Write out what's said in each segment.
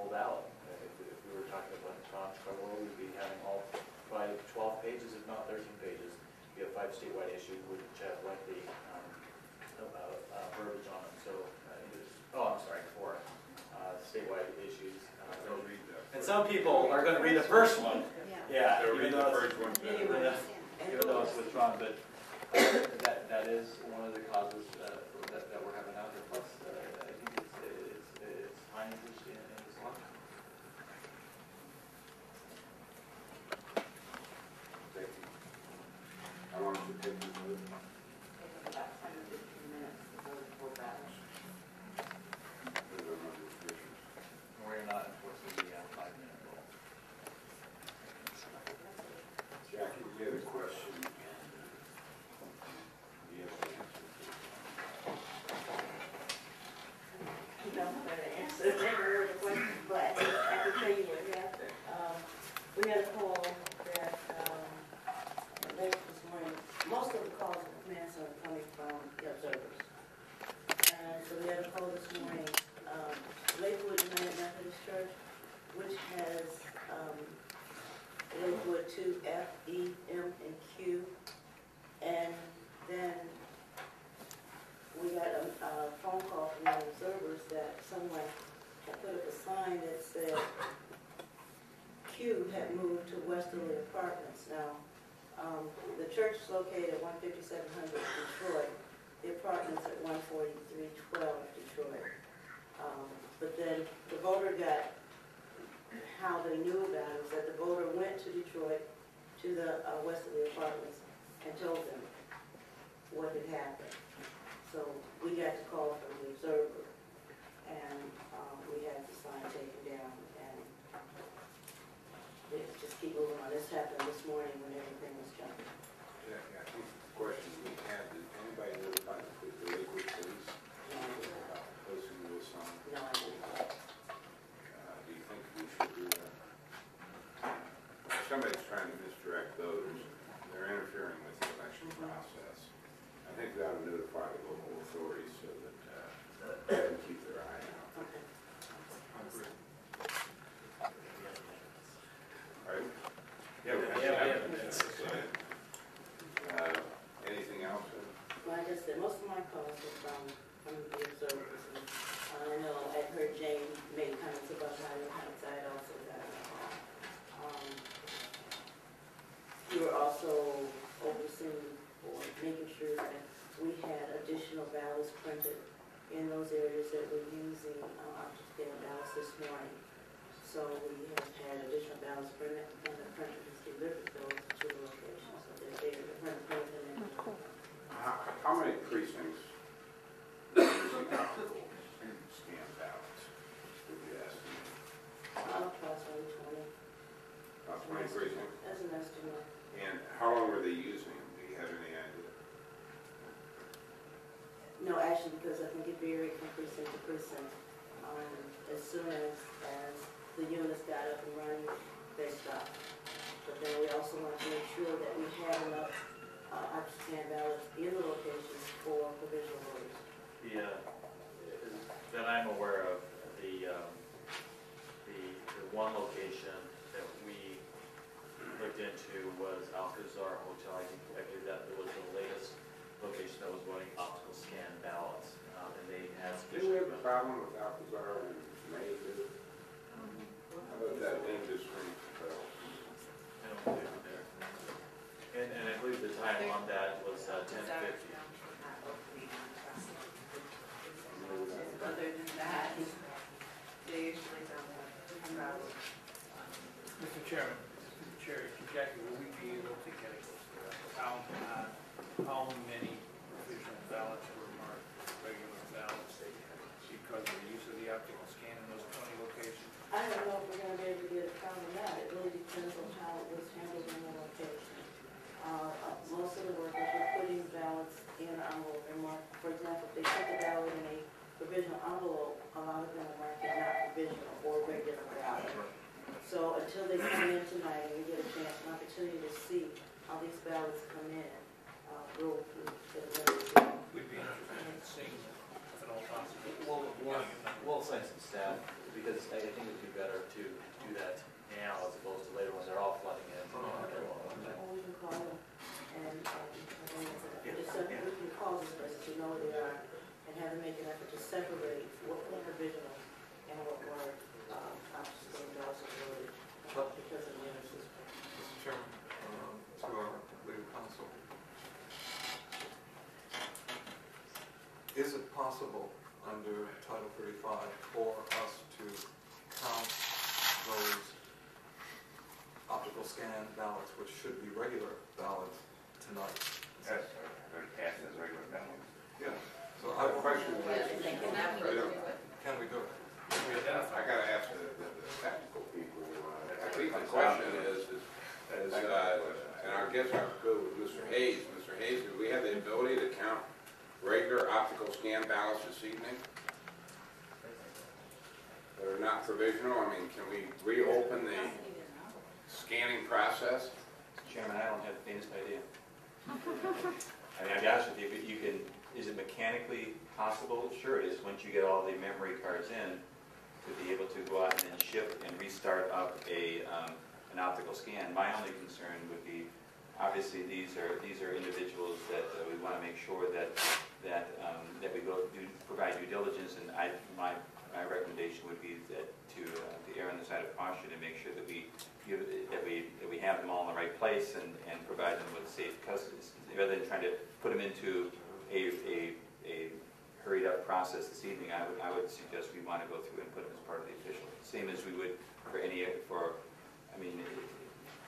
full ballot. If we were talking about electronic, we'd be having all by 12 pages, if not 13 pages. We have 5 statewide issues which have lengthy verbiage on them. So, oh, I'm sorry, 4 statewide issues. And some people are going to read the first one. Yeah, even though it's withdrawn, but that is one of the causes that we're having out there. Plus, I think it's high interest in this election. Thank you. How long does it take to move? About 10 to 15 minutes to vote for ballots. We're not enforcing the 5-minute rule. Jackie, you had a question. You have an answer. I don't have an answer. Never heard a question, but I can tell you what happened. We had a call that late this morning. Most of the calls and commands are coming from the observers. And so we had a call this morning. Lakewood United Methodist Church, which has Lakewood 2 F, E, M, and Q. And then we got a phone call from the observers that someone had put up a sign that said Q had moved to Westerly Apartments. Now, the church is located at 15700 Detroit. The apartments at 14312 Detroit. But then the voter got, how they knew about it was that the voter went to Detroit, to the Westerly Apartments, and told them what had happened. So we got the call from the observer, and we had the sign taken down, and they just keep moving on. This happened this morning when everything was jumping. Jackie, I think the question we had, did anybody notify the Lakewood police about posting this on? No, I didn't. Do you think we should do that? If somebody's trying to misdirect voters, they're interfering with the election process. I think we ought to notify the local authorities so that they can keep their eye out. Okay. Right? Anything else? Like I said, most of my calls were from the observers. And I know I heard Jane make comments about Nottingham Heights. I had also got a call. We were also overseeing or making sure that we had additional ballots printed in those areas that we're using up-to-date ballots this morning. So we have had additional ballots printed and the printers delivered those to the location. So they're there to print them in. How many precincts do you comfortable in scan ballots? Would you estimate? Approximately 20. About 20 precincts? That's an estimate. And how long were they using them? Do you have any idea? No, actually, because I think it varied from precinct to precinct. As soon as the units got up and running, they stopped. But then we also want to make sure that we had enough up-to-stand ballots in the locations for provisional voters. That I'm aware of, the one location that we looked into was Alcazar Hotel. I believe that was the latest location that was voting optical scan ballots, and they had Do we have a problem with Alcazar and May? How about that English ring bell? I don't believe it there. And I believe the time on that was 10:50. Other than that, they usually don't have Mr. Chairman, Jackie, will we be able to get how many provisional ballots were marked regular ballots because of the use of the optical scan in those 20 locations? I don't know if we're going to be able to get a count on that. It really depends on how it was handled in the location. Most of the workers were putting ballots in an envelope and mark. For example, if they put the ballot in a provisional envelope, a lot of them are marked as not provisional or regular ballot. So until they come in tonight and we get a chance, an opportunity to see how these ballots come in, we'll We'd be interested in seeing if at all possible. We'll assign some staff to be because I think it'd be better to do that now as opposed to later when they're all flooding in. Or we can call them and just simply we can call this person to know who they are and have them make an effort to separate what were provisional and what were obviously ballots of village because of the emphasis. Mr. Chairman, to our legal counsel, is it possible under Title 35 for us to count those optical scan ballots, which should be regular ballots, tonight? Yes, they're cast as regular ballots. Yeah. So I have a question. Can we do it? I gotta ask the technical people, I think the question is, and I guess I'll go with Mr. Hayes. Mr. Hayes, do we have the ability to count regular optical scan ballots this evening that are not provisional? I mean, can we reopen the scanning process? Chairman, I don't have the faintest idea. I mean, I'll be honest with you, but you can, is it mechanically possible? Sure it is, once you get all the memory cards in, to be able to go out and then ship and restart up an optical scan. My only concern would be, obviously these are individuals that we want to make sure that we provide due diligence, and my recommendation would be that to err on the side of caution and make sure that we have them all in the right place and provide them with safe custody, rather than trying to put them into a hurried up process this evening. I would suggest we want to go through and put them as part of the official, same as we would for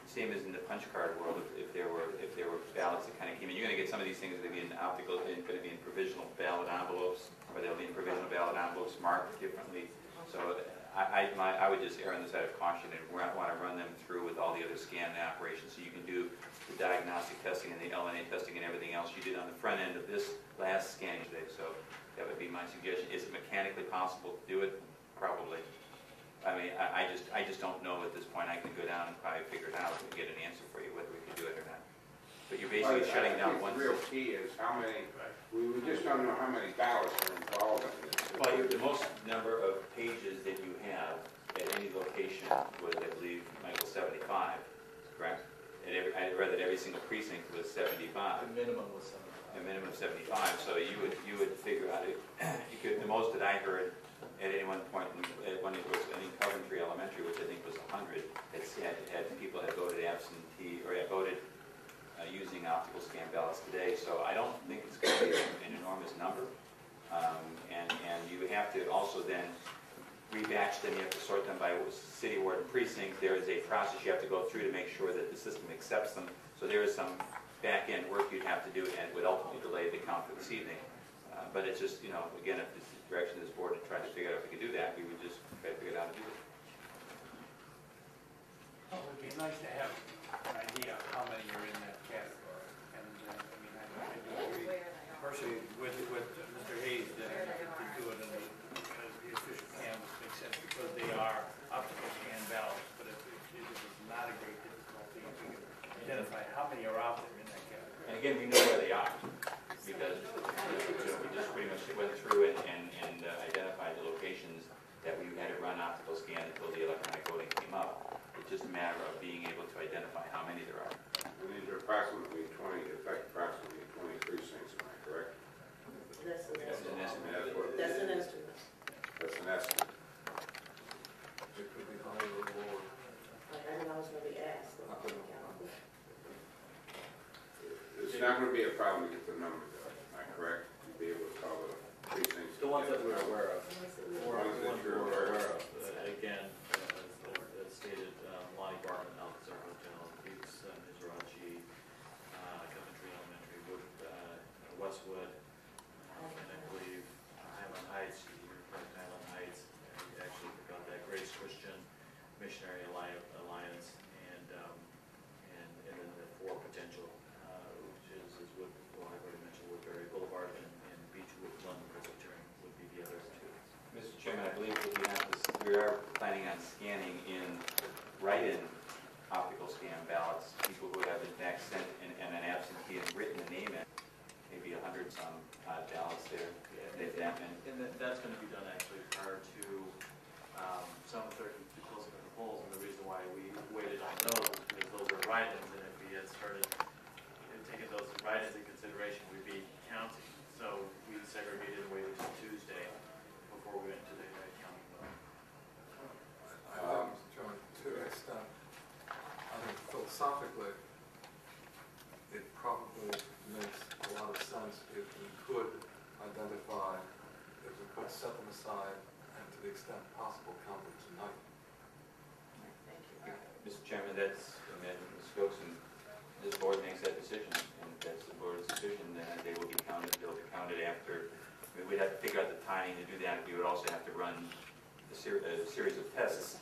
same as in the punch card world. If there were ballots that kind of came in, you're going to get some of these things that are going to be in optical, going to be in provisional ballot envelopes, or they'll be in provisional ballot envelopes marked differently. So I would just err on the side of caution and want to run them through with all the other scan operations, so you can do the diagnostic testing and the LNA testing and everything else you did on the front end of this last scanning day. So that would be my suggestion. Is it mechanically possible to do it? Probably. I mean, I just don't know at this point. I can go down and probably figure it out and get an answer for you whether we can do it or not. But you're basically shutting down one. The real key is how many. We just don't know how many ballots are involved in this. Well, the most number of pages that you have at any location was, I believe, Michael, 75. Correct? I read that every single precinct was 75. The minimum was 75. A minimum of 75. So you would figure out it. You could, the most that I heard at any one point, when it was in Coventry Elementary, which I think was 100, had people had voted absentee or had voted using optical scan ballots today. So I don't think it's going to be an enormous number. And you have to also then rebatch them. You have to sort them by city, ward, and precinct. There is a process you have to go through to make sure that the system accepts them. So there is some back-end work you'd have to do, and would ultimately delay the count for this evening. But it's just, again, if this is the direction of this board to try to figure out if we could do that, we would just try to figure out how to do it. Well, it would be nice to have an idea of how many are in that category. And, I do agree personally with Mr. Hayes that to do it in the official canvas makes sense because they are optical scan ballots. But if it is not a great difficulty, if we can identify how many are out there in that category. And again, we know where they are, because we just pretty much went through and identified the locations that we had to run optical scan until the electronic voting came up. It's just a matter of being able to identify how many there are. And these are approximately 20 precincts, am I correct? That's an estimate. That's That's an estimate. That's an estimate. It could be higher or lower. I know I was going to be asked. It's not going to be a problem to get the number though, am I correct? To be able to call the precincts. The ones that we're aware of. The ones that you're aware of. Again, as stated, Lonnie Barman, Alcazar Hotel, Pete's, Mizrachi, Coventry Elementary, Westwood, and I believe Highland Heights, you're correct, Highland Heights, actually forgot that, Grace Christian Missionary Alliance, and then the four potential, which is I've already mentioned Woodbury Boulevard and Beechwood, London Presbyterian would be the other two. Mr. Chairman, I believe that we are planning on scanning in write-in optical scan ballots, people who have in fact sent an absentee and written a name in, maybe 100-some ballots there. And that's going to be done actually prior to identify is we could set them aside and to the extent possible count them tonight. Mr. Chairman, that's, I mean, Ms. Stokes and this board makes that decision, and if that's the board's decision, then they will be counted, they'll be counted after. I mean, we'd have to figure out the timing to do that. We would also have to run a series of tests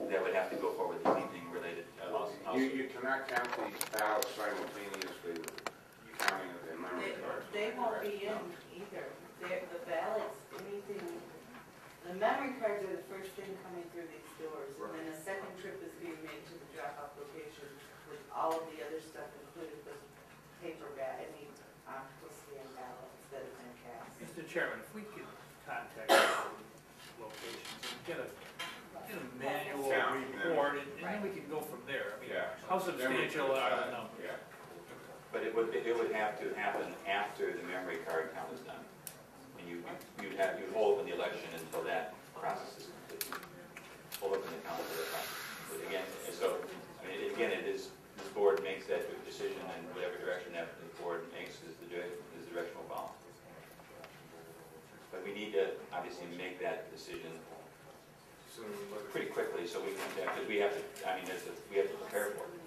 that would have to go forward this evening related. You cannot count these ballots simultaneously with counting of the memory cards. They won't be in either. The ballots, anything, the memory cards are the first thing coming through these doors. And then a second trip is being made to the drop-off location with all of the other stuff included with paper bag, optical scan ballots that have been cast. Mr. Chairman, if we could contact locations and get a manual report, and then we can go from there. I mean, how substantial are the numbers? Yeah. But it would have to happen after the memory card count is done. And you'd hold open the election until that process is complete. Hold open the count until that process is complete. Again, so, I mean, again, it is, this board makes that decision, and whatever direction that the board makes is the direction we'll follow. But we need to obviously make that decision pretty quickly, so we can, because we have to, I mean, we have to prepare for it.